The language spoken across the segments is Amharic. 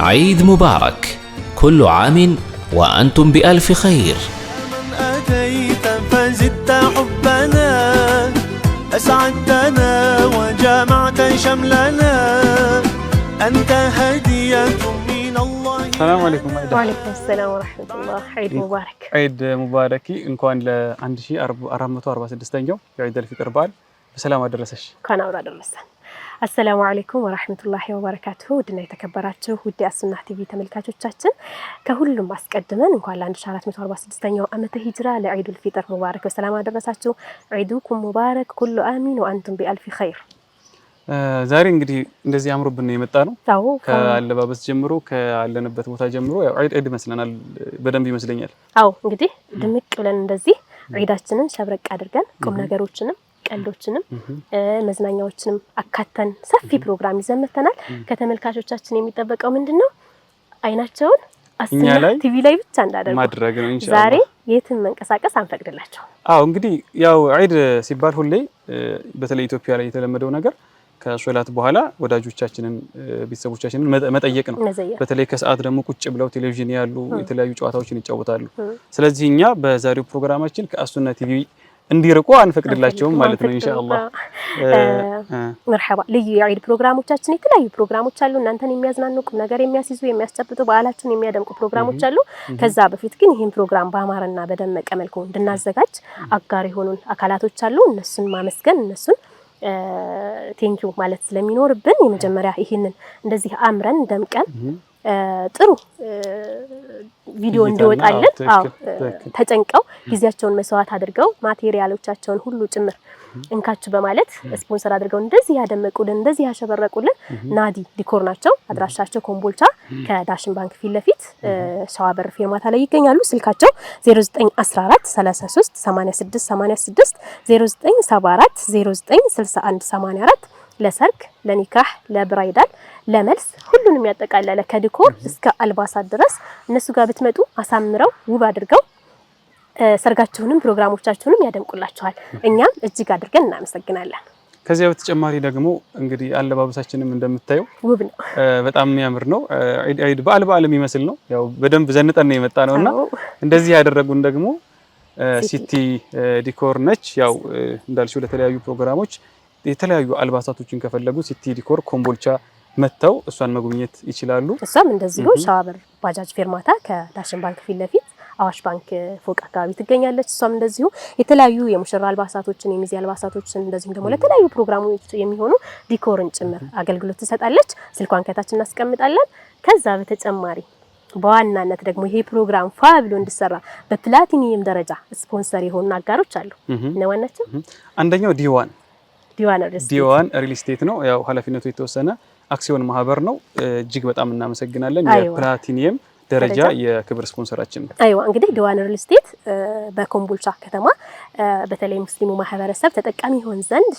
عيد مبارك، كل عام وأنتم بألف خير. من أتيت فزدت حبنا، أسعدتنا وجمعت شملنا، أنت هدية من الله. السلام عليكم. وعليكم السلام ورحمة الله. عيد مبارك. عيد مبارك እንኳን ለ1446ኛው የዒድ አልፊጥር በዓል በሰላም አደረሰሽ። እንኳን አብራ ደረሰን። አሰላሙ አለይኩም ወራህመቱላሂ ወበረካቱሁ። ውድና የተከበራችሁ ውድ የሱና ቲቪ ተመልካቾቻችን ከሁሉም አስቀድመን እንኳን ለ1446ኛው ዓመተ ሂጅራ ለዒዱል ፊጥር ሙባረክ በሰላም አደረሳችሁ። ዒዱኩም ሙባረክ ኩሉ አሚን ወአንቱም ቢአልፊ ኸይር። ዛሬ እንግዲህ እንደዚህ አምሮብን ነው የመጣ ነው። ከአለባበስ ጀምሮ ካለንበት ቦታ ጀምሮ ያው ዒድ መስለናል፣ በደንብ ይመስለኛል። አዎ እንግዲህ ድምቅ ብለን እንደዚህ ዒዳችንን ሸብረቅ አድርገን ቁም ነገሮችንም ቀልዶችንም መዝናኛዎችንም አካተን ሰፊ ፕሮግራም ይዘን መተናል። ከተመልካቾቻችን የሚጠበቀው ምንድነው? አይናቸውን አሱና ቲቪ ላይ ብቻ እንዳደርጉ ማድረግ ነው ኢንሻአላህ። ዛሬ የትም መንቀሳቀስ አንፈቅድላቸው። አዎ እንግዲህ ያው ዒድ ሲባል ሁሌ በተለይ ኢትዮጵያ ላይ የተለመደው ነገር ከሶላት በኋላ ወዳጆቻችንን ቤተሰቦቻችንን መጠየቅ ነው። በተለይ ከሰዓት ደግሞ ቁጭ ብለው ቴሌቪዥን ያሉ የተለያዩ ጨዋታዎችን ይጫወታሉ። ስለዚህ እኛ በዛሬው ፕሮግራማችን ከአሱና ቲቪ እንዲርቁ አንፈቅድላቸውም ማለት ነው ኢንሻአላህ። መርሐባ። ልዩ የዒድ ፕሮግራሞቻችን የተለያዩ ፕሮግራሞች አሉ። እናንተን የሚያዝናኑ ቁም ነገር የሚያስይዙ የሚያስጨብጡ በዓላችሁን የሚያደምቁ ፕሮግራሞች አሉ። ከዛ በፊት ግን ይሄን ፕሮግራም በአማረና በደመቀ መልኩ እንድናዘጋጅ አጋር የሆኑን አካላቶች አሉ። እነሱን ማመስገን እነሱን ቴንኪው ማለት ስለሚኖርብን የመጀመሪያ ይሄንን እንደዚህ አምረን ደምቀን ጥሩ ቪዲዮ እንዲወጣልን ተጨንቀው ጊዜያቸውን መስዋዕት አድርገው ማቴሪያሎቻቸውን ሁሉ ጭምር እንካችሁ በማለት ስፖንሰር አድርገው እንደዚህ ያደመቁልን እንደዚህ ያሸበረቁልን ናዲ ዲኮር ናቸው። አድራሻቸው ኮምቦልቻ ከዳሽን ባንክ ፊት ለፊት ሸዋበር ፌርማታ ላይ ይገኛሉ። ስልካቸው 0914 33 86 86 0974 0961 84 ለሰርግ፣ ለኒካህ፣ ለብራይዳል፣ ለመልስ ሁሉንም ያጠቃለለ ከዲኮር እስከ አልባሳት ድረስ እነሱ ጋር ብትመጡ አሳምረው ውብ አድርገው ሰርጋችሁንም ፕሮግራሞቻችሁንም ያደምቁላችኋል። እኛም እጅግ አድርገን እናመሰግናለን። ከዚያ በተጨማሪ ደግሞ እንግዲህ አለባበሳችንም እንደምታዩ ውብ ነው፣ በጣም የሚያምር ነው። ዒድ በዓል የሚመስል ነው። ያው በደንብ ዘንጠን ነው የመጣ ነውና እንደዚህ ያደረጉን ደግሞ ሲቲ ዲኮር ነች። ያው እንዳልሽው ለተለያዩ ፕሮግራሞች የተለያዩ አልባሳቶችን ከፈለጉ ሲቲ ዲኮር ኮምቦልቻ መተው እሷን መጎብኘት ይችላሉ። እሷም እንደዚሁ ሻወር ባጃጅ ፌርማታ ከዳሽን ባንክ ፊት ለፊት አዋሽ ባንክ ፎቅ አካባቢ ትገኛለች። እሷም እንደዚሁ የተለያዩ የሙሽራ አልባሳቶችን የሚዜ አልባሳቶችን እንደዚሁም ደግሞ ለተለያዩ ፕሮግራሞች የሚሆኑ ዲኮርን ጭምር አገልግሎት ትሰጣለች። ስልኳን ከታች እናስቀምጣለን። ከዛ በተጨማሪ በዋናነት ደግሞ ይሄ ፕሮግራም ፋ ብሎ እንዲሰራ በፕላቲኒየም ደረጃ ስፖንሰር የሆኑ አጋሮች አሉ። እነዋናቸው አንደኛው ዲዋን ሪል ስቴት ነው። ያው ኃላፊነቱ የተወሰነ አክሲዮን ማህበር ነው። እጅግ በጣም እናመሰግናለን። የፕላቲኒየም ደረጃ የክብር ስፖንሰራችን ነው። አይዋ እንግዲህ ዲዋን ሪል ስቴት በኮምቦልቻ ከተማ በተለይ ሙስሊሙ ማህበረሰብ ተጠቃሚ ይሆን ዘንድ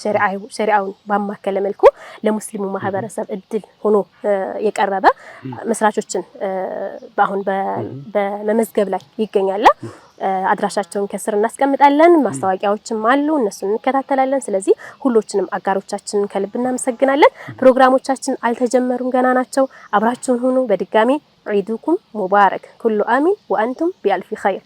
ሸሪዓውን ባማከለ መልኩ ለሙስሊሙ ማህበረሰብ እድል ሆኖ የቀረበ መስራቾችን አሁን በመመዝገብ ላይ ይገኛል። አድራሻቸውን ከስር እናስቀምጣለን። ማስታወቂያዎችም አሉ፣ እነሱን እንከታተላለን። ስለዚህ ሁሎችንም አጋሮቻችንን ከልብ እናመሰግናለን። ፕሮግራሞቻችን አልተጀመሩም፣ ገና ናቸው። አብራችሁን ሁኑ። በድጋሚ ዒዱኩም ሙባረክ ኩሉ አሚን ወአንቱም ቢአልፊ ኸይር።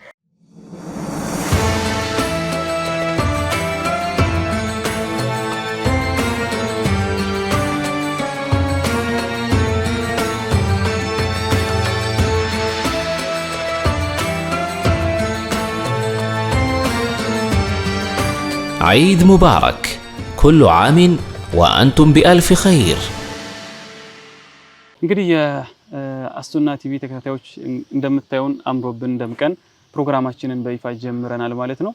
عيد مبارك، كل عام وأنتم بألف خير። እንግዲህ የአሱና ቲቪ ተከታታዮች እንደምታዩን አምሮብን ደምቀን ፕሮግራማችንን በይፋ ጀምረናል ማለት ነው።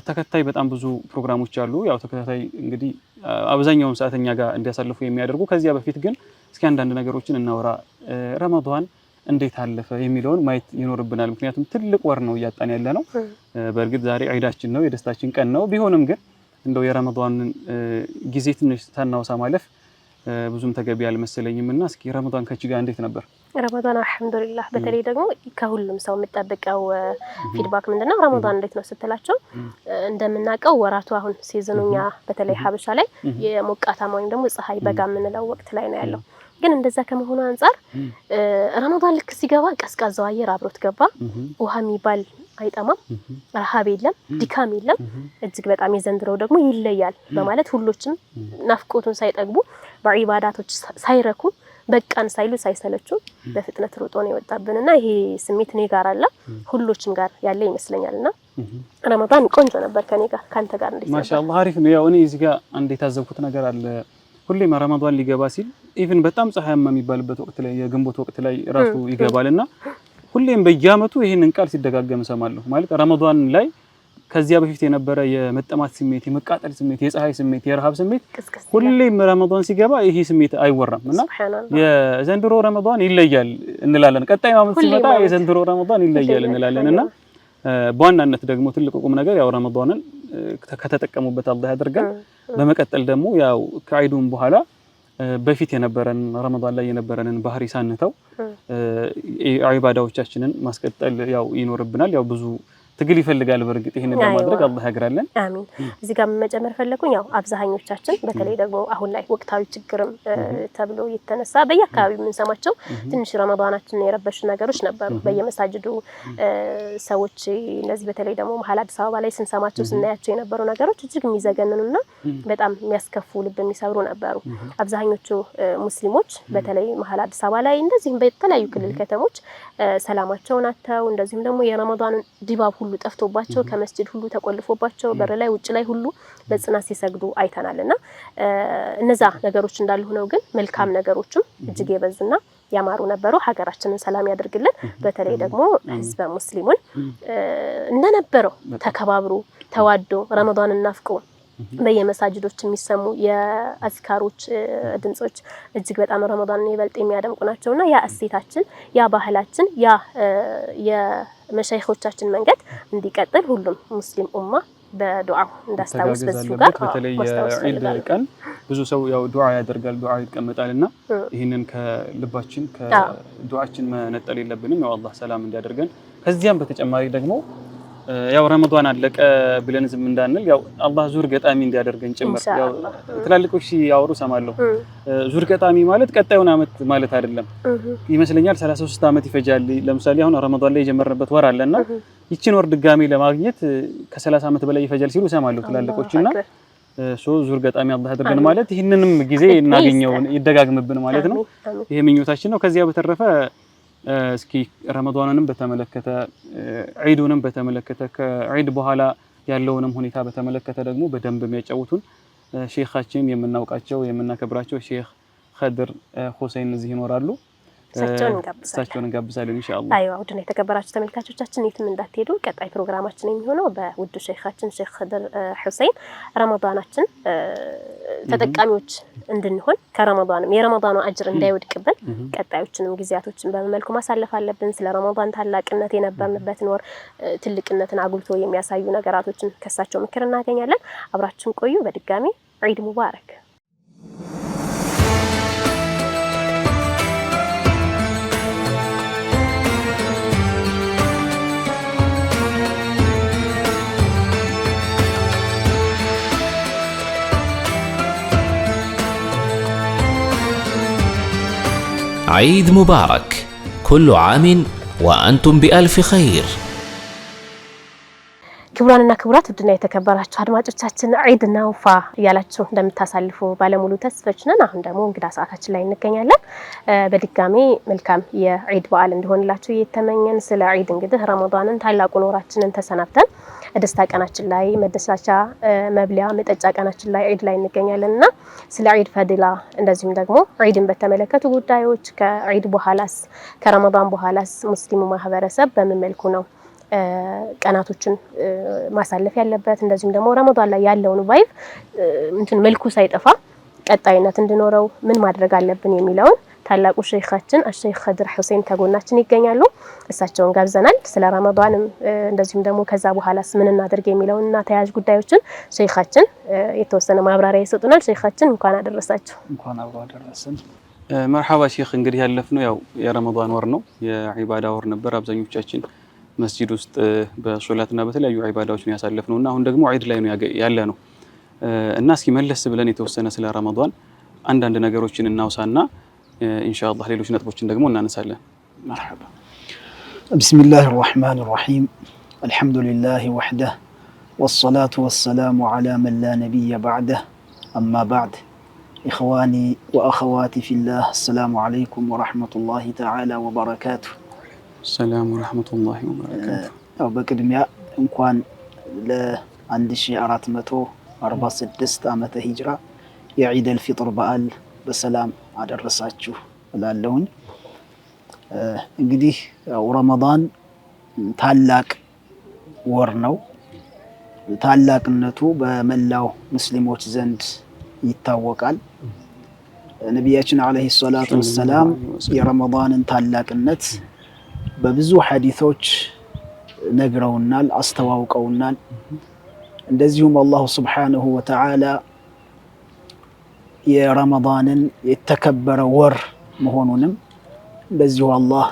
ተከታይ በጣም ብዙ ፕሮግራሞች አሉ። ያው ተከታታይ እንግዲህ አብዛኛውን ሰዓተኛ ጋር እንዲያሳልፉ የሚያደርጉ። ከዚያ በፊት ግን እስኪ አንዳንድ ነገሮችን እናወራ። ረመዳን እንዴት አለፈ የሚለውን ማየት ይኖርብናል። ምክንያቱም ትልቅ ወር ነው እያጣን ያለ ነው። በእርግጥ ዛሬ ዒዳችን ነው፣ የደስታችን ቀን ነው። ቢሆንም ግን እንደው የረመዳንን ጊዜ ትንሽ ሳናወሳ ማለፍ ብዙም ተገቢ አልመሰለኝምና እስኪ ረመዳን ከቺ ጋር እንዴት ነበር? ረመዳን አልሐምዱሊላህ። በተለይ ደግሞ ከሁሉም ሰው የምጠብቀው ፊድባክ ምንድነው ረመዳን እንዴት ነው ስትላቸው፣ እንደምናቀው ወራቱ አሁን ሲዝኑኛ በተለይ ሀበሻ ላይ የሞቃታማ ወይም ደግሞ ፀሐይ በጋ የምንለው ወቅት ላይ ነው ያለው። ግን እንደዛ ከመሆኑ አንፃር ረመዳን ልክ ሲገባ ቀዝቃዛው አየር አብሮት ገባ። ውሃ የሚባል አይጠማም፣ ረሃብ የለም፣ ድካም የለም። እጅግ በጣም የዘንድሮው ደግሞ ይለያል በማለት ሁሎችም ናፍቆቱን ሳይጠግቡ በዒባዳቶች ሳይረኩ በቃን ሳይሉ ሳይሰለቹ በፍጥነት ሮጦ ነው የወጣብንና ይሄ ስሜት እኔ ጋር አለ ሁሎችም ጋር ያለ ይመስለኛልና ረመዳን ቆንጆ ነበር ከኔ ጋር ካንተ ጋር እንዴት ነበር? ማሻአላህ አሪፍ ነው። ያው እኔ እዚህ ጋር አንድ የታዘብኩት ነገር አለ። ሁሌም ረመዳን ሊገባ ሲል ኢቭን በጣም ፀሐያማ የሚባልበት ወቅት ላይ የግንቦት ወቅት ላይ ራሱ ይገባልና ሁሌም በየአመቱ ይሄንን ቃል ሲደጋገም ሰማለሁ። ማለት ረመዳን ላይ ከዚያ በፊት የነበረ የመጠማት ስሜት፣ የመቃጠል ስሜት፣ የፀሐይ ስሜት፣ የረሃብ ስሜት ሁሌም ረመዳን ሲገባ ይሄ ስሜት አይወራምና የዘንድሮ ረመዳን ይለያል እንላለን። ቀጣይ አመት ሲመጣ የዘንድሮ ረመዳን ይለያል እንላለንና በዋናነት ደግሞ ትልቁ ቁም ነገር ያው ረመዳንን ከተጠቀሙበት አላህ ያደርጋል። በመቀጠል ደግሞ ያው ከዒዱም በኋላ በፊት የነበረን ረመዳን ላይ የነበረንን ባህሪ ሳንተው ዒባዳዎቻችንን ማስቀጠል ያው ይኖርብናል። ያው ብዙ ትግል ይፈልጋል። በርግጥ ይሄንን ለማድረግ አላህ ያግራለን። አሚን። እዚህ ጋር መጨመር ፈለኩኝ ያው አብዛኞቻችን በተለይ ደግሞ አሁን ላይ ወቅታዊ ችግርም ተብሎ የተነሳ በየአካባቢው የምንሰማቸው ትንሽ ረመዳናችን የረበሹ ነገሮች ነበሩ። በየመሳጅዱ ሰዎች እነዚህ በተለይ ደግሞ መሀል አዲስ አበባ ላይ ስንሰማቸው ስናያቸው የነበሩ ነገሮች እጅግ የሚዘገንኑና በጣም የሚያስከፉ ልብ የሚሰብሩ ነበሩ። አብዛኞቹ ሙስሊሞች በተለይ መሀል አዲስ አበባ ላይ እንደዚህም በተለያዩ ክልል ከተሞች ሰላማቸውን አጥተው እንደዚህም ደግሞ የረመዳን ድባብ ሁሉ ጠፍቶባቸው ከመስጂድ ሁሉ ተቆልፎባቸው በር ላይ ውጭ ላይ ሁሉ በጽናት ሲሰግዱ አይተናልና እነዛ ነገሮች እንዳሉ ሆነው ግን መልካም ነገሮችም እጅግ የበዙና ያማሩ ነበሩ። ሀገራችንን ሰላም ያድርግልን። በተለይ ደግሞ ህዝበ ሙስሊሙን እንደነበረው ተከባብሩ ተዋዶ ረመዳንን ናፍቆ በየመሳጅዶች የሚሰሙ የአዝካሮች ድምጾች እጅግ በጣም ረመዳንን ይበልጥ የሚያደምቁ ናቸውና ያ እሴታችን ያ ባህላችን ያ የመሻይኾቻችን መንገድ እንዲቀጥል ሁሉም ሙስሊም ኡማ በዱዓው እንዳስታውስ በዚህ ጋር በተለይ የዒድ ቀን ብዙ ሰው ያው ዱዓ ያደርጋል፣ ዱዓ ይቀመጣልና ይሄንን ከልባችን ከዱዓችን መነጠል የለብንም። ያው አላህ ሰላም እንዲያደርገን ከዚያም በተጨማሪ ደግሞ ያው ረመዳን አለቀ ብለን ዝም እንዳንል ያው አላህ ዙር ገጣሚ እንዲያደርገን ጭምር ያው ትላልቆች ያወሩ ሰማለሁ። ዙር ገጣሚ ማለት ቀጣዩን አመት ማለት አይደለም ይመስለኛል። 33 አመት ይፈጃል። ለምሳሌ አሁን ረመዳን ላይ የጀመረበት ወር አለና ይቺን ወር ድጋሚ ለማግኘት ከ30 አመት በላይ ይፈጃል ሲሉ ሰማለሁ ትላልቆችና ዙር ገጣሚ አላህ ያደርገን ማለት ይሄንንም ጊዜ እናገኘው ይደጋግምብን ማለት ነው። ይሄ ምኞታችን ነው። ከዚያ በተረፈ እስኪ ረመዳንንም በተመለከተ ዒዱንም በተመለከተ ከዒድ በኋላ ያለውንም ሁኔታ በተመለከተ ደግሞ በደንብ የሚያጫውቱን ሼኻችን የምናውቃቸው የምናከብራቸው ሼኽ ኸድር ሁሴን እዚህ ይኖራሉ። እሳቸውን እንጋብዛለን ኢንሻአላህ። አይዋ ውድና የተከበራችሁ ተመልካቾቻችን የትም እንዳትሄዱ። ቀጣይ ፕሮግራማችን የሚሆነው በውዱ ሼኻችን ሼኽ ኸድር ሁሴን ረመዳናችን ተጠቃሚዎች እንድንሆን ከረመዳንም የረመዳኑ አጅር እንዳይወድቅብን ቀጣዮችንም ጊዜያቶችን በመልኩ ማሳለፍ አለብን። ስለ ረመዳን ታላቅነት የነበርንበትን ወር ትልቅነትን አጉልቶ የሚያሳዩ ነገራቶችን ከሳቸው ምክር እናገኛለን። አብራችሁን ቆዩ። በድጋሚ ዒድ ሙባረክ። عيد مبارك، كل عام وأنتم بألف خير. ክቡራንና ክቡራት ውድና የተከበራችሁ አድማጮቻችን ዒድና ወፋ ያላችሁ እንደምታሳልፉ ባለሙሉ ተስፋዎች ነን። አሁን ደግሞ እንግዳ ሰዓታችን ላይ እንገኛለን። በድጋሚ መልካም የዒድ በዓል እንዲሆንላችሁ እየተመኘን ስለ ዒድ እንግዲህ ረመዳንን ታላቁን ወራችንን ተሰናብተን ደስታ ቀናችን ላይ መደሳቻ መብሊያ መጠጫ ቀናችን ላይ ዒድ ላይ እንገኛለንና ስለ ዒድ ፈዲላ እንደዚሁም ደግሞ ዒድን በተመለከቱ ጉዳዮች ከዒድ በኋላስ ከረመዳን በኋላስ ሙስሊሙ ማህበረሰብ በምን መልኩ ነው ቀናቶችን ማሳለፍ ያለበት እንደዚሁም ደግሞ ረመዳን ላይ ያለውን ቫይብ እንትን መልኩ ሳይጠፋ ቀጣይነት እንዲኖረው ምን ማድረግ አለብን የሚለውን ታላቁ ሼኻችን ሼኽ ኸድር ሁሴን ከጎናችን ይገኛሉ። እሳቸውን ጋብዘናል። ስለ ረመዳንም እንደዚሁም ደግሞ ከዛ በኋላስ ምን እናደርግ የሚለውንና ተያያዥ ጉዳዮችን ሼኻችን የተወሰነ ማብራሪያ ይሰጡናል። ሼኻችን እንኳን አደረሳችሁ። እንኳን አብሮ አደረሰን። መርሐባ ሼኽ። እንግዲህ ያለፍነው ያው የረመዳን ወር ነው፣ የዒባዳ ወር ነበር። አብዛኞቻችን መስጂድ ውስጥ በሶላትና በተለያዩ ዒባዳዎች ነው ያሳለፍነውና አሁን ደግሞ ዒድ ላይ ነው ያለ ነው እና እስኪ መለስ ብለን የተወሰነ ስለ ረመዳን አንዳንድ ነገሮችን እናውሳና ኢንሻአላህ ሌሎች ነጥቦችን ደግሞ እናነሳለን። መርሐባ ቢስሚላሂር ረህማኒር ረሂም አልሐምዱሊላሂ ወህደህ ወሰላቱ ወሰላሙ ዐላ መን ላ ነቢየ በዕደህ አማ በዕድ ኢኽዋኒ ወአኸዋቲ ፊላህ አሰላሙ ዐለይኩም ወረሕመቱላሂ ተዓላ ወበረካቱሁ። ሰላም ወረሕመቱላሂ ወበረካቱሁ። በቅድሚያ እንኳን ለ1446 ዓመተ ሂጅራ የዒደል ፊጥር በዓል በሰላም አደረሳችሁ እላለሁኝ። እንግዲህ ረመዳን ታላቅ ወር ነው። ታላቅነቱ በመላው ሙስሊሞች ዘንድ ይታወቃል። ነቢያችን አለይሂ ሰላቱ ወሰላም የረመዳንን ታላቅነት በብዙ ሐዲሶች ነግረውናል፣ አስተዋውቀውናል። እንደዚሁም አላሁ ሱብሓነሁ ወተዓላ የረመዳንን የተከበረ ወር መሆኑንም እንደዚሁ አላህ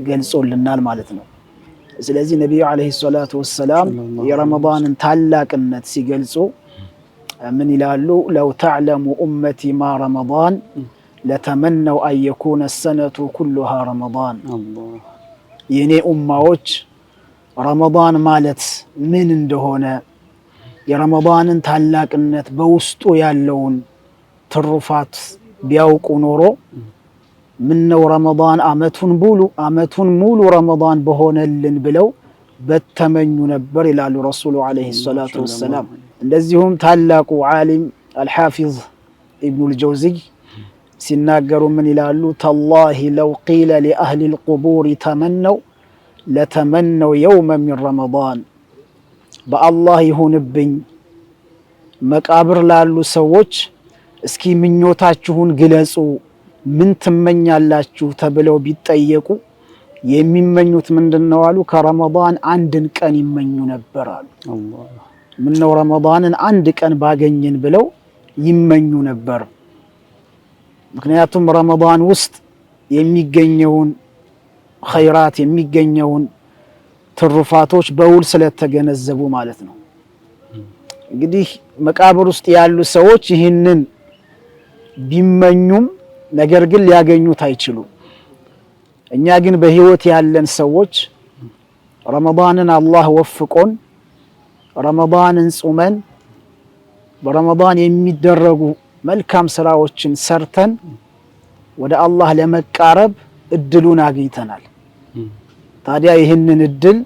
ገልጾልናል ማለት ነው። ስለዚህ ነቢዩ አለይሂ ሰላቱ ወሰላም የረመዳንን ታላቅነት ሲገልጹ ምን ይላሉ? ለው ተዕለሙ ኡመቲ ማ ረመዳን ለተመነው አን የኩነ ሰነቱ ኩሉሃ ረመዳን። የኔ ኡማዎች ረመዳን ማለት ምን እንደሆነ የረመዳንን ታላቅነት በውስጡ ያለውን ትሩፋት ቢያውቁ ኖሮ ምነው ረመዳን አመቱን ሙሉ ረመዳን በሆነልን ብለው በተመኙ ነበር ይላሉ ረሱሉ አለይሂ ሰላቱ ወሰላም። እንደዚሁም ታላቁ ዓሊም አልሓፊዝ ኢብኑል ጀውዚይ ሲናገሩ ምን ይላሉ? ተላሂ ለው ቂለ ሊአህሊል ቁቡር ተመነው ለተመነው የውመ ሚን ረመዳን። በአላህ ይሁንብኝ መቃብር ላሉ ሰዎች እስኪ ምኞታችሁን ግለጹ፣ ምን ትመኛላችሁ ተብለው ቢጠየቁ የሚመኙት ምንድነው አሉ? ከረመዳን አንድን ቀን ይመኙ ነበር አሉ። ምነው ረመዳንን አንድ ቀን ባገኘን ብለው ይመኙ ነበር። ምክንያቱም ረመዳን ውስጥ የሚገኘውን ኸይራት የሚገኘውን ትሩፋቶች በውል ስለተገነዘቡ ማለት ነው። እንግዲህ መቃብር ውስጥ ያሉ ሰዎች ይህንን ቢመኙም ነገር ግን ሊያገኙት አይችሉም። እኛ ግን በህይወት ያለን ሰዎች ረመዳንን አላህ ወፍቆን ረመዳንን ጾመን በረመዳን የሚደረጉ መልካም ስራዎችን ሰርተን ወደ አላህ ለመቃረብ እድሉን አግኝተናል። ታዲያ ይህንን እድል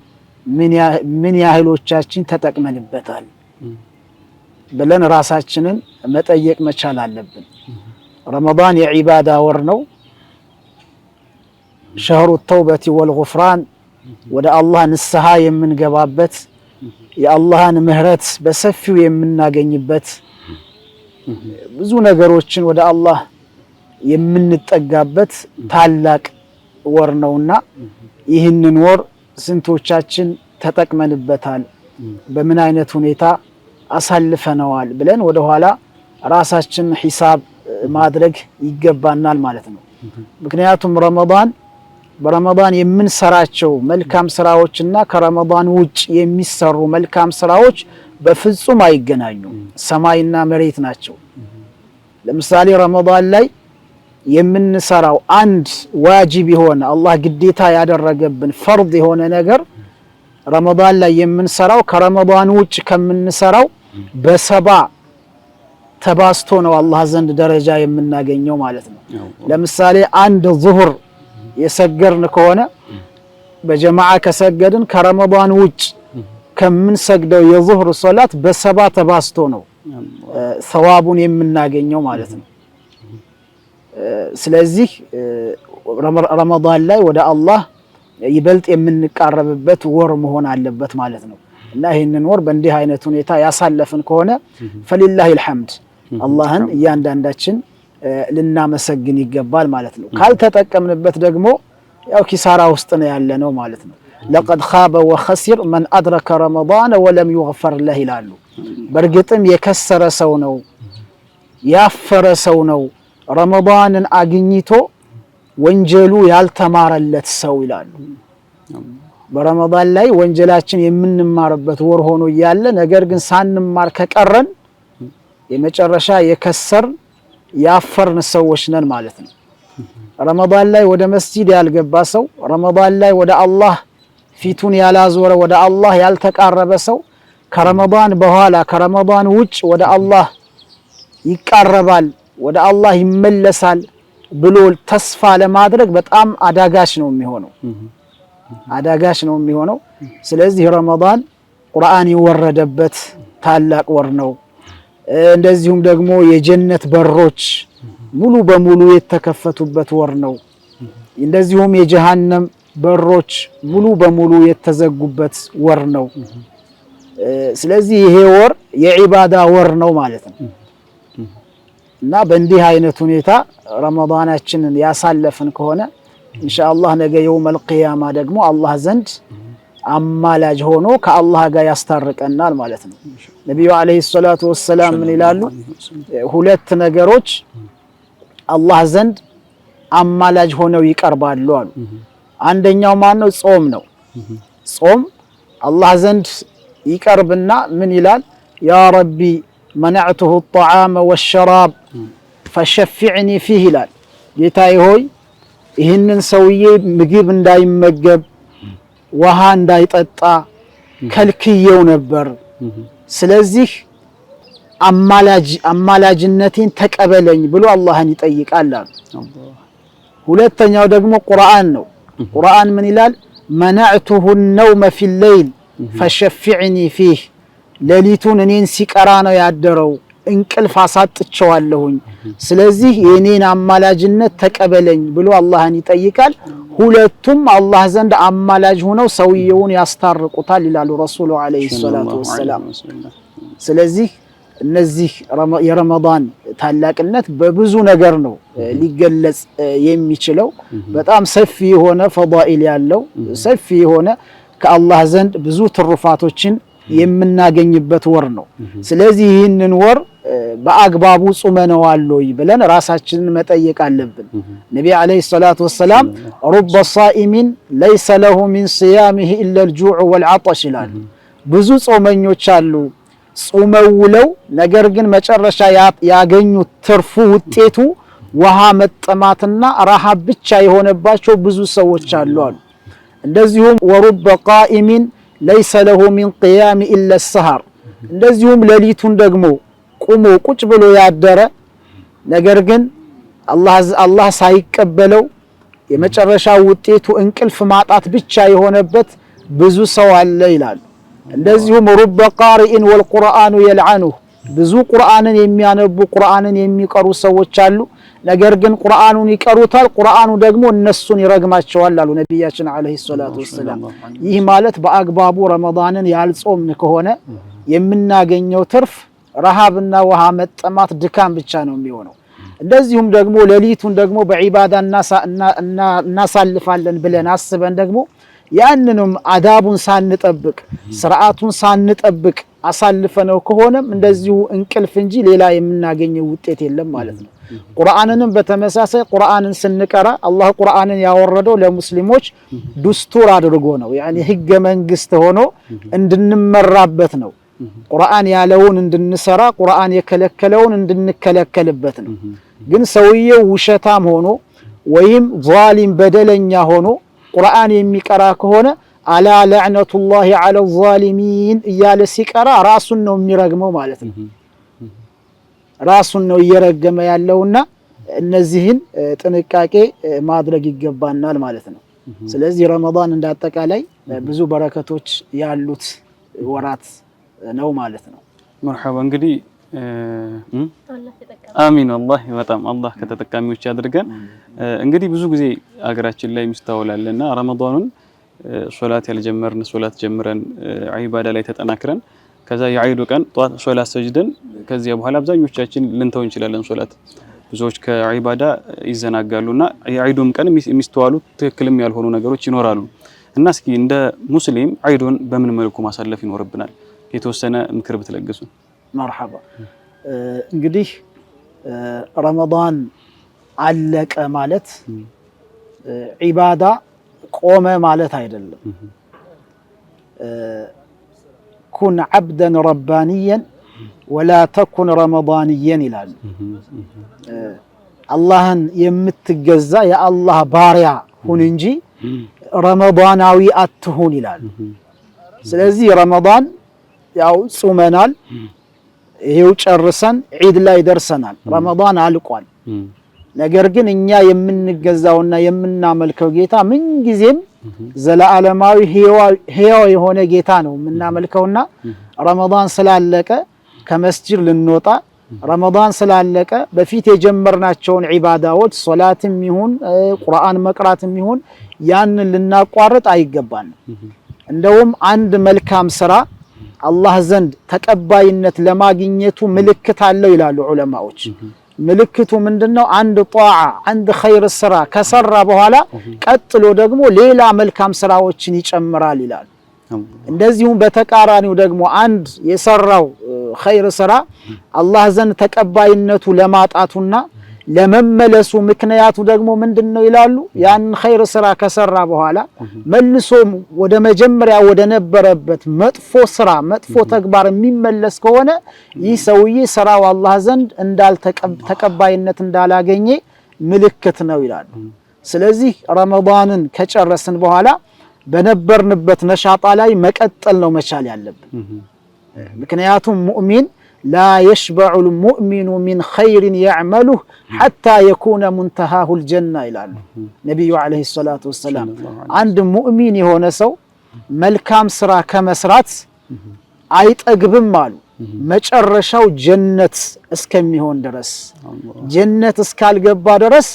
ምን ያህሎቻችን ተጠቅመንበታል ብለን ራሳችንን መጠየቅ መቻል አለብን። ረመዳን የዒባዳ ወር ነው። ሸህሩ ተውበቲ ወልጉፍራን ወደ አላህ ንስሐ የምንገባበት የአላህን ምህረት በሰፊው የምናገኝበት ብዙ ነገሮችን ወደ አላህ የምንጠጋበት ታላቅ ወር ነውና ይህንን ወር ስንቶቻችን ተጠቅመንበታል፣ በምን አይነት ሁኔታ አሳልፈነዋል ብለን ወደ ኋላ ራሳችን ሂሳብ ማድረግ ይገባናል ማለት ነው። ምክንያቱም በረመዳን የምንሰራቸው መልካም ስራዎችና ከረመዳን ውጭ የሚሰሩ መልካም ስራዎች በፍጹም አይገናኙም። ሰማይና መሬት ናቸው። ለምሳሌ ረመዳን ላይ የምንሰራው አንድ ዋጅብ የሆነ አላህ ግዴታ ያደረገብን ፈርድ የሆነ ነገር ረመዳን ላይ የምንሰራው ከረመዳን ውጭ ከምንሰራው በሰባ ተባስቶ ነው አላህ ዘንድ ደረጃ የምናገኘው ማለት ነው። ለምሳሌ አንድ ዙህር የሰገርን ከሆነ በጀማዓ ከሰገድን ከረመዳን ውጭ ከምንሰግደው የዙህር ሶላት በሰባ ተባስቶ ነው ሰዋቡን የምናገኘው ማለት ነው። ስለዚህ ረመዳን ላይ ወደ አላህ ይበልጥ የምንቃረብበት ወር መሆን አለበት ማለት ነው። እና ይህንን ወር በእንዲህ አይነት ሁኔታ ያሳለፍን ከሆነ ፈሊላሂል ሐምድ አላህን እያንዳንዳችን ልናመሰግን ይገባል ማለት ነው። ካልተጠቀምንበት ደግሞ ያው ኪሳራ ውስጥ ነው ያለነው ማለት ነው። ለቀድ ኻበ ወኸሲር መን አድረከ ረመዳን ወለም ይግፈር ለህ ይላሉ። በእርግጥም የከሰረ ሰው ነው ያፈረ ሰው ነው ረመዳንን አግኝቶ ወንጀሉ ያልተማረለት ሰው ይላሉ። በረመዳን ላይ ወንጀላችን የምንማርበት ወር ሆኖ እያለ ነገር ግን ሳንማር ከቀረን የመጨረሻ የከሰር ያፈርን ሰዎች ነን ማለት ነው። ረመዳን ላይ ወደ መስጂድ ያልገባ ሰው ረመዳን ላይ ወደ አላህ ፊቱን ያላዞረ ወደ አላህ ያልተቃረበ ሰው ከረመዳን በኋላ ከረመዳን ውጭ ወደ አላህ ይቃረባል ወደ አላህ ይመለሳል ብሎ ተስፋ ለማድረግ በጣም አዳጋች ነው የሚሆነው ስለዚህ ረመዳን ቁርአን ይወረደበት ታላቅ ወር ነው እንደዚሁም ደግሞ የጀነት በሮች ሙሉ በሙሉ የተከፈቱበት ወር ነው እንደዚሁም የጀሃነም በሮች ሙሉ በሙሉ የተዘጉበት ወር ነው ስለዚህ ይሄ ወር የዒባዳ ወር ነው ማለት ነው እና በእንዲህ አይነት ሁኔታ ረመዳናችንን ያሳለፍን ከሆነ ኢንሻአላህ ነገ የውመል ቂያማ ደግሞ አላህ ዘንድ አማላጅ ሆኖ ከአላህ ጋር ያስታርቀናል ማለት ነው ነብዩ አለይሂ ሰላቱ ወሰለም ምን ይላሉ ሁለት ነገሮች አላህ ዘንድ አማላጅ ሆነው ይቀርባሉ አሉ አንደኛው ማን ነው ጾም ነው ጾም አላህ ዘንድ ይቀርብና ምን ይላል ያ ረቢ منعته الطعام والشراب فشفعني فيه ይላል ጌታዬ ሆይ ይህንን ሰውዬ ምግብ እንዳይመገብ ውሃ እንዳይጠጣ ከልክየው ነበር ስለዚህ አማላጅነቴን ተቀበለኝ ብሎ አላህን ይጠይቃል ሁለተኛው ደግሞ ቁርአን ነው ቁርአን ምን ይላል منعته النوم في الليل فشفعني فيه ሌሊቱን እኔን ሲቀራ ነው ያደረው እንቅልፍ አሳጥቼዋለሁኝ ስለዚህ የኔን አማላጅነት ተቀበለኝ ብሎ አላህን ይጠይቃል ሁለቱም አላህ ዘንድ አማላጅ ሆነው ሰውየውን ያስታርቁታል ይላሉ ረሱሉ አለይሂ ሰላቱ ወሰለም ስለዚህ እነዚህ የረመዳን ታላቅነት በብዙ ነገር ነው ሊገለጽ የሚችለው በጣም ሰፊ የሆነ ፈዳኢል ያለው ሰፊ የሆነ ከአላህ ዘንድ ብዙ ትሩፋቶችን የምናገኝበት ወር ነው ስለዚህ ይህንን ወር በአግባቡ ጾመነዋል ወይ ብለን ራሳችንን መጠየቅ አለብን ነብዩ አለይሂ ሰላቱ ወሰለም رب صائم ليس له من صيامه الا الجوع والعطش ይላሉ ብዙ ጾመኞች አሉ ጾመው ውለው ነገር ግን መጨረሻ ያገኙት ትርፉ ውጤቱ ውሃ መጠማትና ረሃብ ብቻ የሆነባቸው ብዙ ሰዎች አሉ እንደዚሁም ورب قائم ليس له من قيام الا السهر እንደዚሁም ሌሊቱን ደግሞ ቁሞ ቁጭ ብሎ ያደረ ነገር ግን አላህ ሳይቀበለው የመጨረሻ ውጤቱ እንቅልፍ ማጣት ብቻ የሆነበት ብዙ ሰው አለ ይላል እንደዚሁም رب قارئ والقرآن يلعنه ብዙ ቁርአንን የሚያነቡ ቁርአንን የሚቀሩ ሰዎች አሉ ነገር ግን ቁርአኑን ይቀሩታል ቁርአኑ ደግሞ እነሱን ይረግማቸዋል አሉ ነብያችን አለይሂ ሰላቱ ወሰለም ይህ ማለት በአግባቡ ረመዳንን ያልጾምን ከሆነ የምናገኘው ትርፍ ረሃብና ውሃ መጠማት ድካም ብቻ ነው የሚሆነው እንደዚሁም ደግሞ ሌሊቱን ደግሞ በዒባዳ እናሳልፋለን ብለን አስበን ደግሞ ያንንም አዳቡን ሳንጠብቅ ስርዓቱን ሳንጠብቅ አሳልፈነው ከሆነም እንደዚሁ እንቅልፍ እንጂ ሌላ የምናገኘው ውጤት የለም ማለት ነው ቁርአንንም በተመሳሳይ ቁርአንን ስንቀራ አላህ ቁርአንን ያወረደው ለሙስሊሞች ዱስቱር አድርጎ ነው ያኒ ህገ መንግስት ሆኖ እንድንመራበት ነው ቁርአን ያለውን እንድንሰራ ቁርአን የከለከለውን እንድንከለከልበት ነው ግን ሰውየው ውሸታም ሆኖ ወይም ዛሊም በደለኛ ሆኖ ቁርአን የሚቀራ ከሆነ አላ ለዕነቱላሂ ዐለ ዛሊሚን እያለ ሲቀራ ራሱን ነው የሚረግመው ማለት ነው ራሱን ነው እየረገመ ያለውና እነዚህን ጥንቃቄ ማድረግ ይገባናል ማለት ነው ስለዚህ ረመዳን እንዳጠቃላይ ብዙ በረከቶች ያሉት ወራት ነው ማለት ነው مرحبا እንግዲህ አሚን والله በጣም አላህ ከተጠቃሚዎች ያድርገን እንግዲህ ብዙ ጊዜ አገራችን ላይ ምስተዋላለና ረመዳኑን ሶላት ያልጀመርን ሶላት ጀምረን ዒባዳ ላይ ተጠናክረን ከዛ የዒዱ ቀን ጧት ሶላት ሰጅደን ከዚያ በኋላ አብዛኞቻችን ልንተው እንችላለን ሶላት ብዙዎች ከዒባዳ ይዘናጋሉና የዒዱም ቀን የሚስተዋሉ ትክክልም ያልሆኑ ነገሮች ይኖራሉ እና እስኪ እንደ ሙስሊም ዒዱን በምን መልኩ ማሳለፍ ይኖርብናል የተወሰነ ምክር ብትለግሱ مرحبا እንግዲህ ረመዳን አለቀ ማለት ዒባዳ ቆመ ማለት አይደለም ኩን عبدا ربانيا ولا تكن رمضانيا ይላል አላህን የምትገዛ የአላህ ባሪያ ሁን እንጂ ረመዳናዊ አትሁን ይላል። ስለዚህ ረመዳን ያው ጾመናል፣ ይሄው ጨርሰን ዒድ ላይ ደርሰናል። ረመዳን አልቋል። ነገር ግን እኛ የምንገዛውና የምናመልከው ጌታ ምን ጊዜም ዘላለማዊ ሕያው የሆነ ጌታ ነው የምናመልከውና ረመዳን ስላለቀ ከመስጂድ ልንወጣ፣ ረመዳን ስላለቀ በፊት የጀመርናቸውን ዒባዳዎች ሶላትም ይሁን ቁርአን መቅራትም ይሁን ያንን ልናቋርጥ አይገባንም። እንደውም አንድ መልካም ስራ አላህ ዘንድ ተቀባይነት ለማግኘቱ ምልክት አለው ይላሉ ዑለማዎች። ምልክቱ ምንድነው? አንድ ጧዓ አንድ ኸይር ስራ ከሰራ በኋላ ቀጥሎ ደግሞ ሌላ መልካም ስራዎችን ይጨምራል ይላሉ። እንደዚሁም በተቃራኒው ደግሞ አንድ የሰራው ኸይር ስራ አላህ ዘንድ ተቀባይነቱ ለማጣቱና ለመመለሱ ምክንያቱ ደግሞ ምንድነው ይላሉ? ያን ኸይር ስራ ከሰራ በኋላ መልሶ ወደ መጀመሪያ ወደ ነበረበት መጥፎ ስራ መጥፎ ተግባር የሚመለስ ከሆነ ይህ ሰውዬ ስራው አላህ ዘንድ ተቀባይነት እንዳላገኘ ምልክት ነው ይላሉ። ስለዚህ ረመዳንን ከጨረስን በኋላ በነበርንበት ነሻጣ ላይ መቀጠል ነው መቻል ያለብን። ምክንያቱም ሙእሚን لا يشبع المؤمن من خير يعمله حتى يكون منتهاه الجنة ይላሉ ነብዩ አለይሂ ሰላቱ ወሰላም። አንድ ሙእሚን የሆነ ሰው መልካም ስራ ከመስራት አይጠግብም አሉ መጨረሻው ጀነት እስከሚሆን ድረስ። ጀነት እስካልገባ ድረስ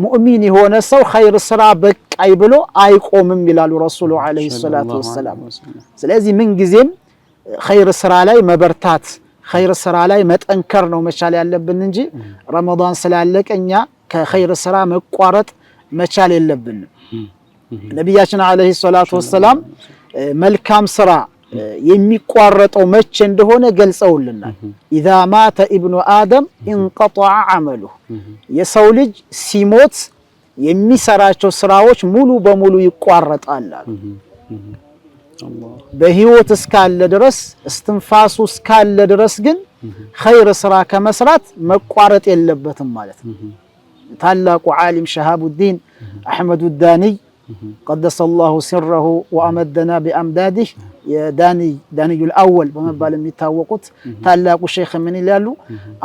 ሙእሚን የሆነ ሰው ኸይር ስራ በቃይ ብሎ አይቆምም ይላሉ ረሱሉ አለይሂ ሰላቱ ወሰላም። ስለዚህ ምን ጊዜም ኸይር ስራ ላይ መበርታት ኸይር ስራ ላይ መጠንከር ነው መቻል ያለብን እንጂ ረመዳን ስላለቀኛ ከኸይር ስራ መቋረጥ መቻል የለብንም። ነብያችን አለይሂ ሰላቱ ወሰላም መልካም ስራ የሚቋረጠው መቼ እንደሆነ ገልጸውልናል። ኢዛ ማተ ኢብኑ አደም እንቀጠዐ ዐመሉ፣ የሰው ልጅ ሲሞት የሚሰራቸው ስራዎች ሙሉ በሙሉ ይቋረጣል አሉ። በህይወት እስካለ ድረስ እስትንፋሱ እስካለ ድረስ ግን ኸይር ስራ ከመስራት መቋረጥ የለበትም ማለት ነው። ታላቁ ዓሊም ሸሃቡዲን አሕመዱ ዳኒይ ቀደሰላሁ ሲረሁ ወአመደና ቢአምዳዲህ የዳኒዩል አወል በመባል የሚታወቁት ታላቁ ሼኽ ምን ይላሉ?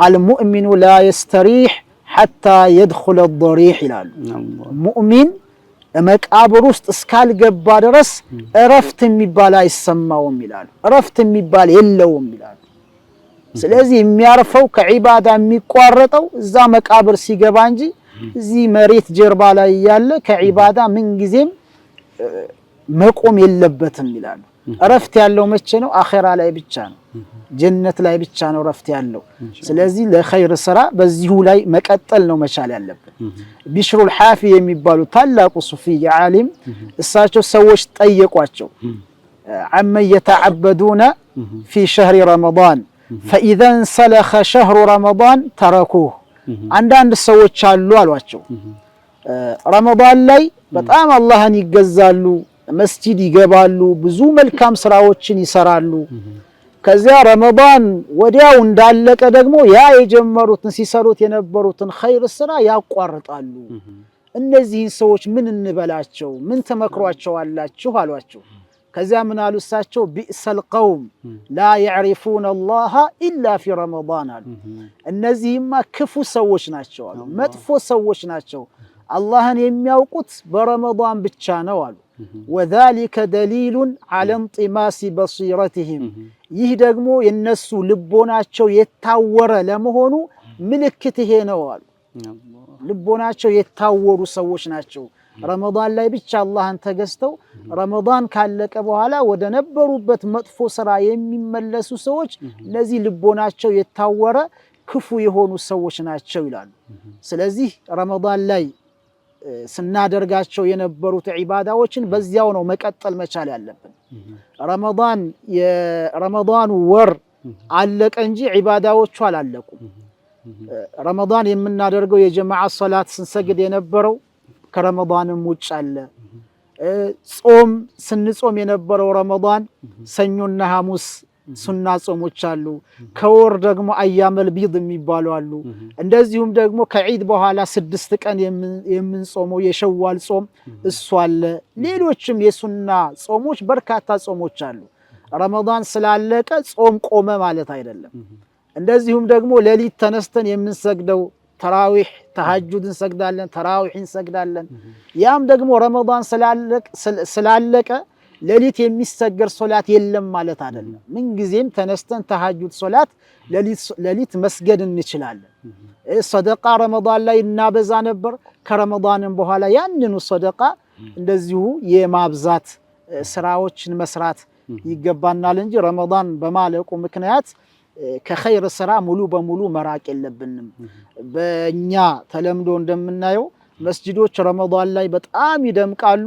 አልሙእሚኑ ላ የስተሪሕ ሐታ የድኹለ ዶሪሕ ይላሉ። ሙእሚን መቃብር ውስጥ እስካልገባ ድረስ እረፍት የሚባል አይሰማውም ይላሉ። እረፍት የሚባል የለውም ይላሉ። ስለዚህ የሚያርፈው ከዒባዳ የሚቋረጠው እዛ መቃብር ሲገባ እንጂ እዚህ መሬት ጀርባ ላይ ያለ ከዒባዳ ምን ጊዜም መቆም የለበትም ይላሉ። እረፍት ያለው መቼ ነው? አኺራ ላይ ብቻ ነው፣ ጀነት ላይ ብቻ ነው እረፍት ያለው። ስለዚህ ለኸይር ስራ በዚሁ ላይ መቀጠል ነው መቻል ያለብን። ቢሽሩል ሐፊ የሚባሉ ታላቁ ሱፊ ዓሊም እሳቸው ሰዎች ጠየቋቸው عمن يتعبدون في شهر رمضان فإذا انسلخ شهر رمضان تركوه አንዳንድ ሰዎች አሉ አሏቸው ረመዳን ላይ በጣም አላህን ይገዛሉ፣ መስጂድ ይገባሉ፣ ብዙ መልካም ስራዎችን ይሰራሉ። ከዚያ ረመዳን ወዲያው እንዳለቀ ደግሞ ያ የጀመሩትን ሲሰሩት የነበሩትን ኸይር ስራ ያቋርጣሉ። እነዚህን ሰዎች ምን እንበላቸው? ምን ተመክሯቸዋላችሁ አሏቸው። ከዚያ ምን አሉ እሳቸው? ቢእሰል ቀውም ላ የዕሪፉነ አላህ ኢላ ፊ ረመዳን አሉ። እነዚህማ ክፉ ሰዎች ናቸው አሉ፣ መጥፎ ሰዎች ናቸው፣ አላህን የሚያውቁት በረመዳን ብቻ ነው አሉ። ወዛሊከ ደሊሉን ዐለ እንጢማሲ በሲረቲሂም፣ ይህ ደግሞ የነሱ ልቦናቸው የታወረ ለመሆኑ ምልክት ይሄ ነው አሉ። ልቦናቸው የታወሩ ሰዎች ናቸው። ረመዳን ላይ ብቻ አላህን ተገዝተው ረመዳን ካለቀ በኋላ ወደ ነበሩበት መጥፎ ስራ የሚመለሱ ሰዎች እነዚህ ልቦናቸው የታወረ ክፉ የሆኑ ሰዎች ናቸው ይላሉ። ስለዚህ ረመዳን ላይ ስናደርጋቸው የነበሩት ዒባዳዎችን በዚያው ነው መቀጠል መቻል ያለብን። ረመዳን የረመዳኑ ወር አለቀ እንጂ ዒባዳዎቹ አላለቁም። ረመዳን የምናደርገው የጀማዓ ሶላት ስንሰግድ የነበረው ከረመዳንም ውጭ አለ። ጾም ስንጾም የነበረው ረመዳን ሰኞና ሐሙስ ሱና ጾሞች አሉ። ከወር ደግሞ አያመል ቢድ የሚባሉ አሉ። እንደዚሁም ደግሞ ከዒድ በኋላ 6 ቀን የምንጾመው የሸዋል ጾም እሱ አለ። ሌሎችም የሱና ጾሞች በርካታ ጾሞች አሉ። ረመዳን ስላለቀ ጾም ቆመ ማለት አይደለም። እንደዚሁም ደግሞ ሌሊት ተነስተን የምንሰግደው ተራዊህ ተሐጁድ እንሰግዳለን፣ ተራዊህ እንሰግዳለን። ያም ደግሞ ረመዳን ስላለቀ ሌሊት የሚሰገድ ሶላት የለም ማለት አይደለም። ምን ጊዜም ተነስተን ተሐጁድ ሶላት ሌሊት መስገድ እንችላለን። ሰደቃ ረመዳን ላይ እናበዛ ነበር። ከረመዳንም በኋላ ያንኑ ሰደቃ እንደዚሁ የማብዛት ስራዎችን መስራት ይገባናል እንጂ ረመዳን በማለቁ ምክንያት ከኸይር ስራ ሙሉ በሙሉ መራቅ የለብንም። በእኛ ተለምዶ እንደምናየው መስጂዶች ረመዳን ላይ በጣም ይደምቃሉ።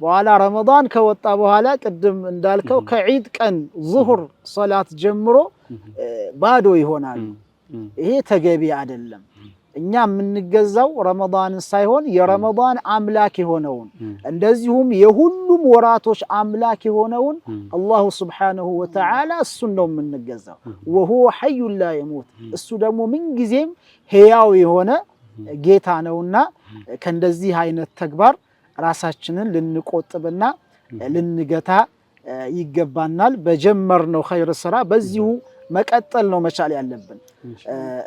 በኋላ ረመዳን ከወጣ በኋላ ቅድም እንዳልከው ከዒድ ቀን ዙሁር ሶላት ጀምሮ ባዶ ይሆናሉ። ይሄ ተገቢ አይደለም። እኛ የምንገዛው ረመዳንን ሳይሆን የረመዳን አምላክ የሆነውን እንደዚሁም የሁሉም ወራቶች አምላክ የሆነውን አላሁ ሱብሓነሁ ወተዓላ እሱን ነው የምንገዛው። ወሁወ ሐዩን ላ የሙት እሱ ደግሞ ምንጊዜም ሕያው የሆነ ጌታ ነውና ከእንደዚህ አይነት ተግባር ራሳችንን ልንቆጥብና ልንገታ ይገባናል። በጀመርነው ኸይር ስራ በዚሁ መቀጠል ነው መቻል ያለብን።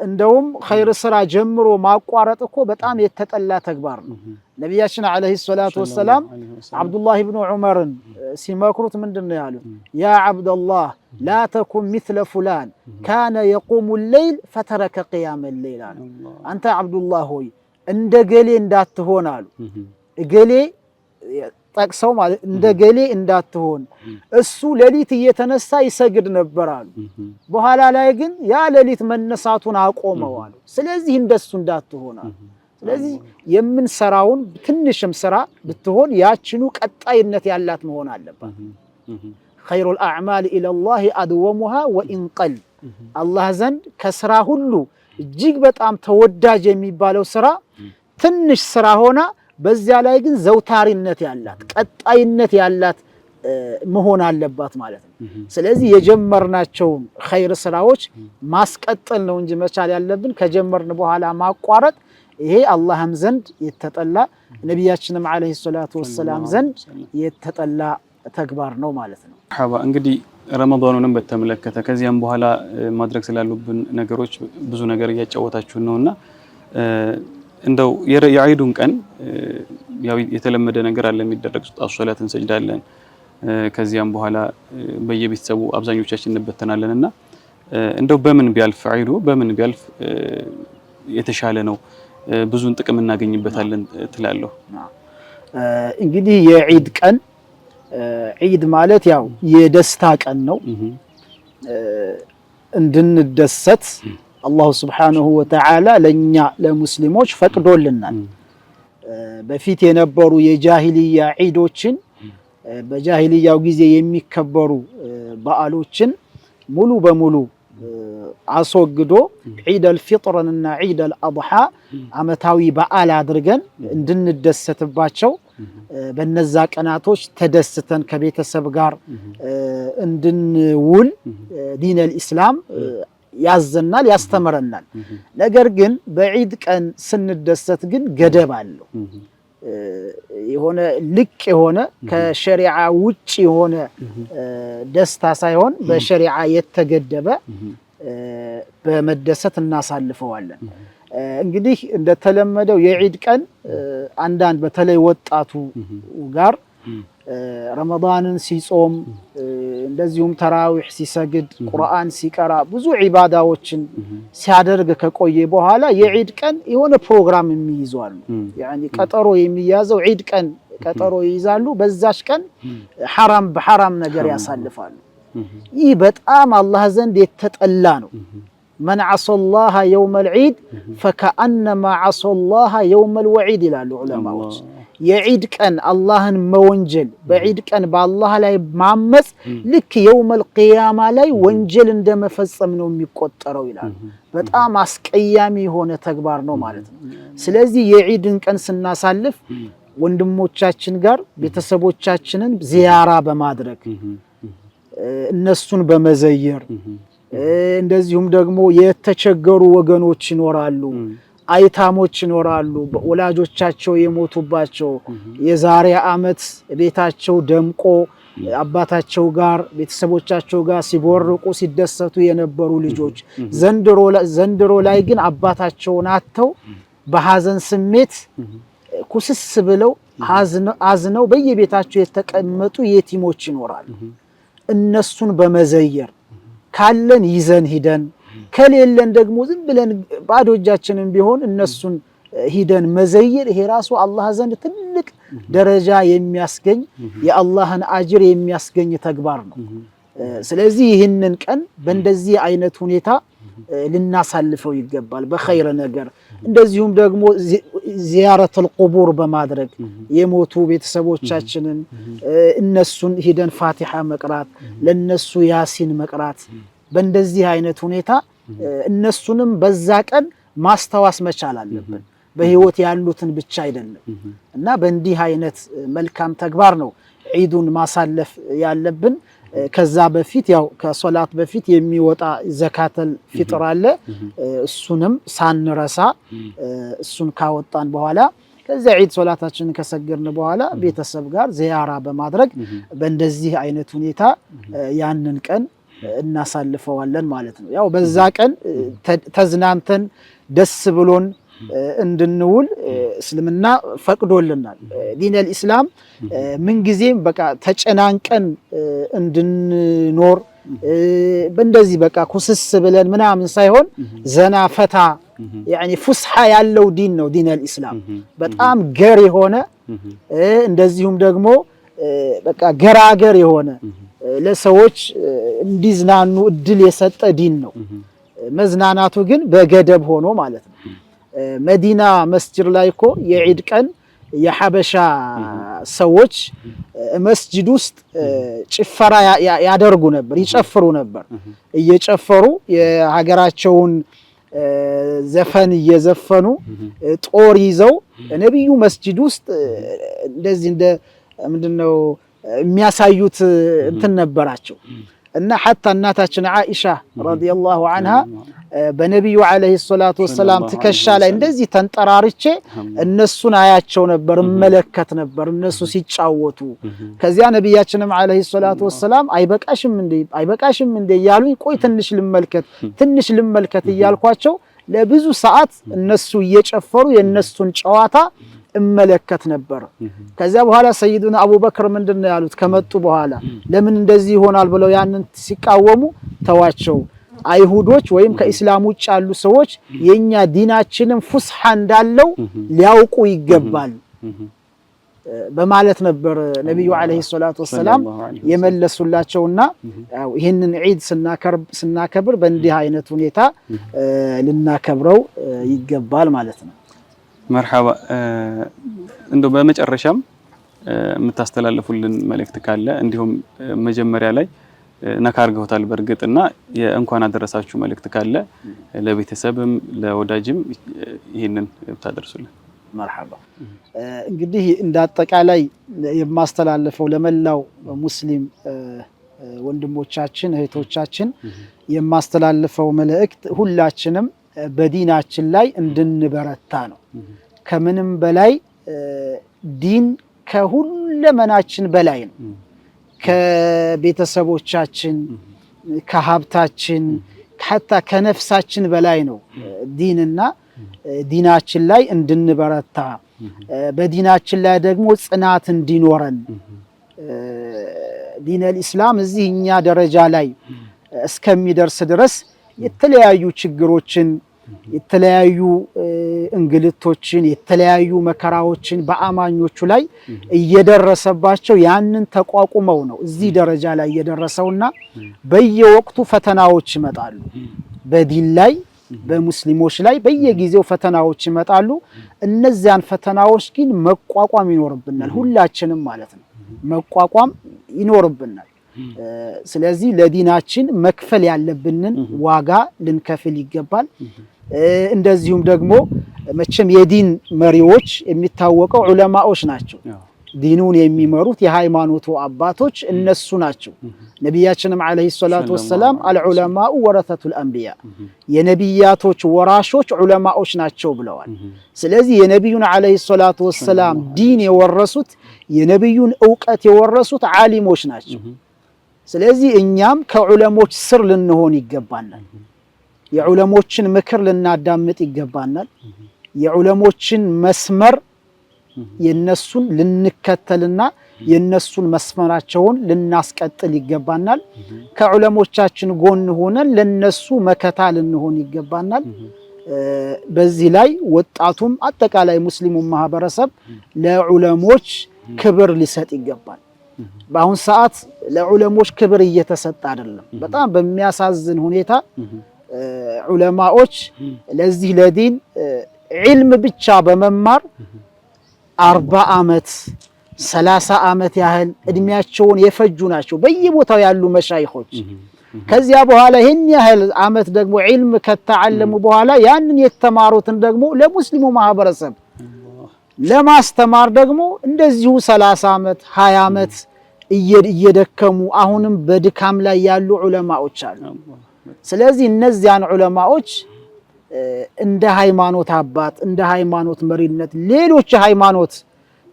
እንደውም ኸይር ስራ ጀምሮ ማቋረጥ እኮ በጣም የተጠላ ተግባር ነው። ነቢያችን አለይሂ ሰላቱ ወሰላም አብዱላህ ኢብኑ ዑመርን ሲመክሩት ምንድነው ያሉት? ያ አብደላህ ላ ተኩን ሚስለ ፉላን ካነ የቁሙ ሌይል ፈተረከ ቂያመ ሌይል አሉ። አንተ አብዱላህ ሆይ እንደ ገሌ እንዳትሆን አሉ። ገሌ ጠቅሰው ማለት እንደ ገሌ እንዳትሆን እሱ ሌሊት እየተነሳ ይሰግድ ነበር አሉ። በኋላ ላይ ግን ያ ሌሊት መነሳቱን አቆመው አሉ። ስለዚህ እንደሱ እንዳትሆን አሉ። ስለዚህ የምንሰራውን ትንሽም ስራ ብትሆን ያችኑ ቀጣይነት ያላት መሆን አለባት። ኸይሩል አዕማል ኢለላህ አድወሙሃ ወኢን ቀል አላህ ዘንድ ከስራ ሁሉ እጅግ በጣም ተወዳጅ የሚባለው ስራ ትንሽ ስራ ሆና በዚያ ላይ ግን ዘውታሪነት ያላት ቀጣይነት ያላት መሆን አለባት ማለት ነው። ስለዚህ የጀመርናቸውን ኸይር ስራዎች ማስቀጠል ነው እንጂ መቻል ያለብን ከጀመርን በኋላ ማቋረጥ ይሄ አላህም ዘንድ የተጠላ ነቢያችንም አለይሂ ሰላቱ ወሰላም ዘንድ የተጠላ ተግባር ነው ማለት ነው። ሐባ እንግዲህ ረመዳኑንም በተመለከተ ከዚያም በኋላ ማድረግ ስላሉብን ነገሮች ብዙ ነገር እያጫወታችሁ ነውና እንደው የዒዱን ቀን ያው የተለመደ ነገር አለ የሚደረግ ሶላት እንሰግዳለን። ከዚያም በኋላ በየቤተሰቡ አብዛኞቻችን እንበተናለንና እንደው በምን ቢያልፍ ዒዱ በምን ቢያልፍ የተሻለ ነው? ብዙን ጥቅም እናገኝበታለን ትላለሁ። እንግዲህ የዒድ ቀን ዒድ ማለት ያው የደስታ ቀን ነው። እንድንደሰት አላሁ ስብሓነሁ ወተዓላ ለእኛ ለሙስሊሞች ፈቅዶልናል። በፊት የነበሩ የጃሂልያ ዒዶችን በጃሂልያው ጊዜ የሚከበሩ በዓሎችን ሙሉ በሙሉ አስወግዶ ዒደል ፊጥርንና ዒደል አድሓ ዓመታዊ በዓል አድርገን እንድንደሰትባቸው በነዛ ቀናቶች ተደስተን ከቤተሰብ ጋር እንድንውል ዲነል ኢስላም ያዘናል፣ ያስተምረናል። ነገር ግን በዒድ ቀን ስንደሰት ግን ገደብ አለው። የሆነ ልቅ የሆነ ከሸሪዓ ውጭ የሆነ ደስታ ሳይሆን በሸሪዓ የተገደበ በመደሰት እናሳልፈዋለን። እንግዲህ እንደተለመደው የዒድ ቀን አንዳንድ በተለይ ወጣቱ ጋር ረመዳንን ሲጾም እንደዚሁም ተራዊህ ሲሰግድ ቁርአን ሲቀራ ብዙ ዒባዳዎችን ሲያደርግ ከቆየ በኋላ የዒድ ቀን የሆነ ፕሮግራም የሚይዛሉ። ያኒ ቀጠሮ የሚያዘው ዒድ ቀን ቀጠሮ ይይዛሉ። በዛች ቀን ሐራም በሐራም ነገር ያሳልፋሉ። ይህ በጣም አላህ ዘንድ የተጠላ ነው። መን ዐሰላህ የውመል ዒድ ፈከአነማ ዐሰላህ የውመል ወዒድ ይላሉ ዑለማዎች። የዒድ ቀን አላህን መወንጀል በዒድ ቀን በአላህ ላይ ማመጽ ልክ የውመል ቂያማ ላይ ወንጀል እንደመፈጸም ነው የሚቆጠረው ይላሉ። በጣም አስቀያሚ የሆነ ተግባር ነው ማለት ነው። ስለዚህ የዒድን ቀን ስናሳልፍ ወንድሞቻችን ጋር ቤተሰቦቻችንን ዚያራ በማድረግ እነሱን በመዘየር እንደዚሁም ደግሞ የተቸገሩ ወገኖች ይኖራሉ፣ አይታሞች ይኖራሉ፣ ወላጆቻቸው የሞቱባቸው የዛሬ ዓመት ቤታቸው ደምቆ አባታቸው ጋር ቤተሰቦቻቸው ጋር ሲቦርቁ ሲደሰቱ የነበሩ ልጆች ዘንድሮ ላይ ግን አባታቸውን አጥተው በሐዘን ስሜት ኩስስ ብለው አዝነው በየቤታቸው የተቀመጡ የቲሞች ይኖራሉ። እነሱን በመዘየር ካለን ይዘን ሂደን ከሌለን ደግሞ ዝም ብለን ባዶ እጃችንን ቢሆን እነሱን ሂደን መዘየር ይሄ ራሱ አላህ ዘንድ ትልቅ ደረጃ የሚያስገኝ የአላህን አጅር የሚያስገኝ ተግባር ነው። ስለዚህ ይህንን ቀን በእንደዚህ አይነት ሁኔታ ልናሳልፈው ይገባል በኸይር ነገር። እንደዚሁም ደግሞ ዚያረቱል ቁቡር በማድረግ የሞቱ ቤተሰቦቻችንን እነሱን ሂደን ፋቲሃ መቅራት፣ ለነሱ ያሲን መቅራት፣ በእንደዚህ አይነት ሁኔታ እነሱንም በዛ ቀን ማስተዋስ መቻል አለብን። በህይወት ያሉትን ብቻ አይደለም እና በእንዲህ አይነት መልካም ተግባር ነው ዒዱን ማሳለፍ ያለብን። ከዛ በፊት ያው ከሶላት በፊት የሚወጣ ዘካተል ፊጥር አለ። እሱንም ሳንረሳ እሱን ካወጣን በኋላ ከዛ ዒድ ሶላታችንን ከሰገርን በኋላ ቤተሰብ ጋር ዚያራ በማድረግ በእንደዚህ አይነት ሁኔታ ያንን ቀን እናሳልፈዋለን ማለት ነው። ያው በዛ ቀን ተዝናንተን ደስ ብሎን እንድንውል እስልምና ፈቅዶልናል። ዲነል ኢስላም ምን ጊዜም በቃ ተጨናንቀን እንድንኖር በእንደዚህ በቃ ኩስስ ብለን ምናምን ሳይሆን ዘና ፈታ ያኒ ፉስሐ ያለው ዲን ነው ዲነል ኢስላም። በጣም ገር የሆነ እንደዚሁም ደግሞ በቃ ገራገር የሆነ ለሰዎች እንዲዝናኑ እድል የሰጠ ዲን ነው። መዝናናቱ ግን በገደብ ሆኖ ማለት ነው። መዲና መስጂድ ላይ እኮ የዒድ ቀን የሐበሻ ሰዎች መስጂድ ውስጥ ጭፈራ ያደርጉ ነበር፣ ይጨፍሩ ነበር። እየጨፈሩ የሀገራቸውን ዘፈን እየዘፈኑ ጦር ይዘው ነብዩ መስጂድ ውስጥ እንደዚህ እንደ ምንድነው የሚያሳዩት እንትን ነበራቸው። እና ሐታ እናታችን ዓኢሻ ረዲየላሁ ዐንሃ በነብዩ አለይሂ ሰላቱ ወሰላም ትከሻ ላይ እንደዚህ ተንጠራርቼ እነሱን አያቸው ነበር፣ መለከት ነበር እነሱ ሲጫወቱ። ከዚያ ነብያችንም አለይሂ ሰላቱ ወሰላም አይበቃሽም እንዴ እያሉኝ ቆይ ትንሽ ልመልከት እያልኳቸው ለብዙ ሰዓት እነሱ እየጨፈሩ የነሱን ጨዋታ እመለከት ነበር። ከዚያ በኋላ ሰይዱና አቡበክር ምንድነው ያሉት? ከመጡ በኋላ ለምን እንደዚህ ይሆናል ብለው ያንን ሲቃወሙ ተዋቸው፣ አይሁዶች ወይም ከኢስላም ውጭ ያሉ ሰዎች የኛ ዲናችንን ፉስሐ እንዳለው ሊያውቁ ይገባል በማለት ነበር ነብዩ አለይሂ ሰላቱ ወሰላም የመለሱላቸውና ይሄንን ዒድ ስናከብር በእንዲህ አይነት ሁኔታ ልናከብረው ይገባል ማለት ነው። መርሐባ። እንደው በመጨረሻም የምታስተላልፉልን መልእክት ካለ እንዲሁም መጀመሪያ ላይ ነካርገውታል በርግጥና የእንኳን አደረሳችሁ መልእክት ካለ ለቤተሰብም ለወዳጅም ይሄንን ብታደርሱልን። መርሐባ። እንግዲህ እንዳጠቃላይ የማስተላልፈው ለመላው ሙስሊም ወንድሞቻችን እህቶቻችን የማስተላልፈው መልእክት ሁላችንም በዲናችን ላይ እንድንበረታ ነው። ከምንም በላይ ዲን ከሁለመናችን በላይ ነው። ከቤተሰቦቻችን፣ ከሀብታችን፣ ሐታ ከነፍሳችን በላይ ነው ዲንና ዲናችን ላይ እንድንበረታ በዲናችን ላይ ደግሞ ጽናት እንዲኖረን ዲነል ኢስላም እዚህ እኛ ደረጃ ላይ እስከሚደርስ ድረስ የተለያዩ ችግሮችን፣ የተለያዩ እንግልቶችን፣ የተለያዩ መከራዎችን በአማኞቹ ላይ እየደረሰባቸው ያንን ተቋቁመው ነው እዚህ ደረጃ ላይ የደረሰውና በየወቅቱ ፈተናዎች ይመጣሉ። በዲን ላይ በሙስሊሞች ላይ በየጊዜው ፈተናዎች ይመጣሉ። እነዚያን ፈተናዎች ግን መቋቋም ይኖርብናል፣ ሁላችንም ማለት ነው መቋቋም ይኖርብናል። ስለዚህ ለዲናችን መክፈል ያለብንን ዋጋ ልንከፍል ይገባል። እንደዚሁም ደግሞ መቼም የዲን መሪዎች የሚታወቀው ዑለማዎች ናቸው። ዲኑን የሚመሩት የሃይማኖቱ አባቶች እነሱ ናቸው። ነቢያችንም አለይሂ ሰላቱ ወሰላም አልዑለማኡ ወረተቱል አንቢያ የነቢያቶች ወራሾች ዑለማዎች ናቸው ብለዋል። ስለዚህ የነቢዩን አለይሂ ሰላቱ ወሰላም ዲን የወረሱት የነቢዩን ዕውቀት የወረሱት ዓሊሞች ናቸው። ስለዚህ እኛም ከዑለሞች ስር ልንሆን ይገባናል። የዑለሞችን ምክር ልናዳምጥ ይገባናል። የዑለሞችን መስመር የነሱን ልንከተልና የነሱን መስመራቸውን ልናስቀጥል ይገባናል። ከዑለሞቻችን ጎን ሆነን ለነሱ መከታ ልንሆን ይገባናል። በዚህ ላይ ወጣቱም አጠቃላይ ሙስሊሙ ማህበረሰብ ለዑለሞች ክብር ሊሰጥ ይገባል። በአሁን ሰዓት ለዑለሞች ክብር እየተሰጠ አይደለም። በጣም በሚያሳዝን ሁኔታ ዑለማዎች ለዚህ ለዲን ዒልም ብቻ በመማር 40 ዓመት 30 ዓመት ያህል እድሜያቸውን የፈጁ ናቸው በየቦታው ያሉ መሻይኾች። ከዚያ በኋላ ይሄን ያህል ዓመት ደግሞ ዒልም ከተዓለሙ በኋላ ያንን የተማሩትን ደግሞ ለሙስሊሙ ማህበረሰብ ለማስተማር ደግሞ እንደዚሁ 30 ዓመት 20 ዓመት እየደከሙ አሁንም በድካም ላይ ያሉ ዑለማዎች አሉ። ስለዚህ እነዚያን ዑለማዎች እንደ ሃይማኖት አባት እንደ ሃይማኖት መሪነት ሌሎች ሃይማኖት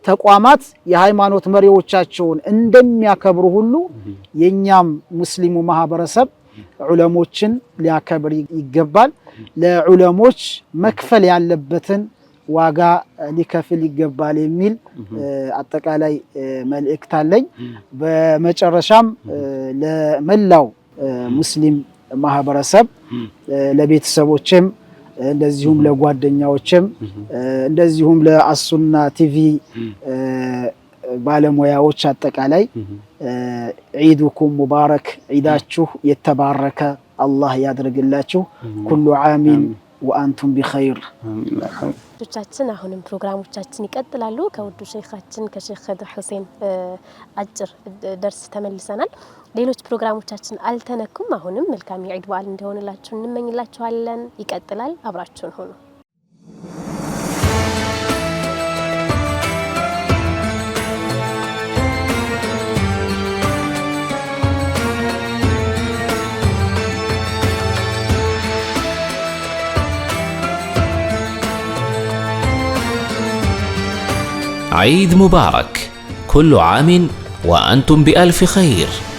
ተቋማት የሃይማኖት መሪዎቻቸውን እንደሚያከብሩ ሁሉ የኛም ሙስሊሙ ማህበረሰብ ዑለሞችን ሊያከብር ይገባል። ለዑለሞች መክፈል ያለበትን ዋጋ ሊከፍል ይገባል የሚል አጠቃላይ መልእክት አለኝ። በመጨረሻም ለመላው ሙስሊም ማህበረሰብ ለቤተሰቦችም እንደዚሁም ለጓደኛዎችም እንደዚሁም ለአሱና ቲቪ ባለሙያዎች አጠቃላይ ዒዱኩም ሙባረክ ዒዳችሁ የተባረከ አላህ ያድርግላችሁ። ኩሉ ዓሚን ወአንቱም ቢኸይር። ቻችን አሁንም ፕሮግራሞቻችን ይቀጥላሉ። ከውዱ ሼኻችን ከሼኽ ኸድር ሁሴን አጭር ደርስ ተመልሰናል። ሌሎች ፕሮግራሞቻችን አልተነኩም። አሁንም መልካም የዒድ በዓል እንዲሆንላችሁ እንመኝላችኋለን። ይቀጥላል። አብራችሁን ሆኑ። عيد مبارك، كل عام وأنتم بألف خير.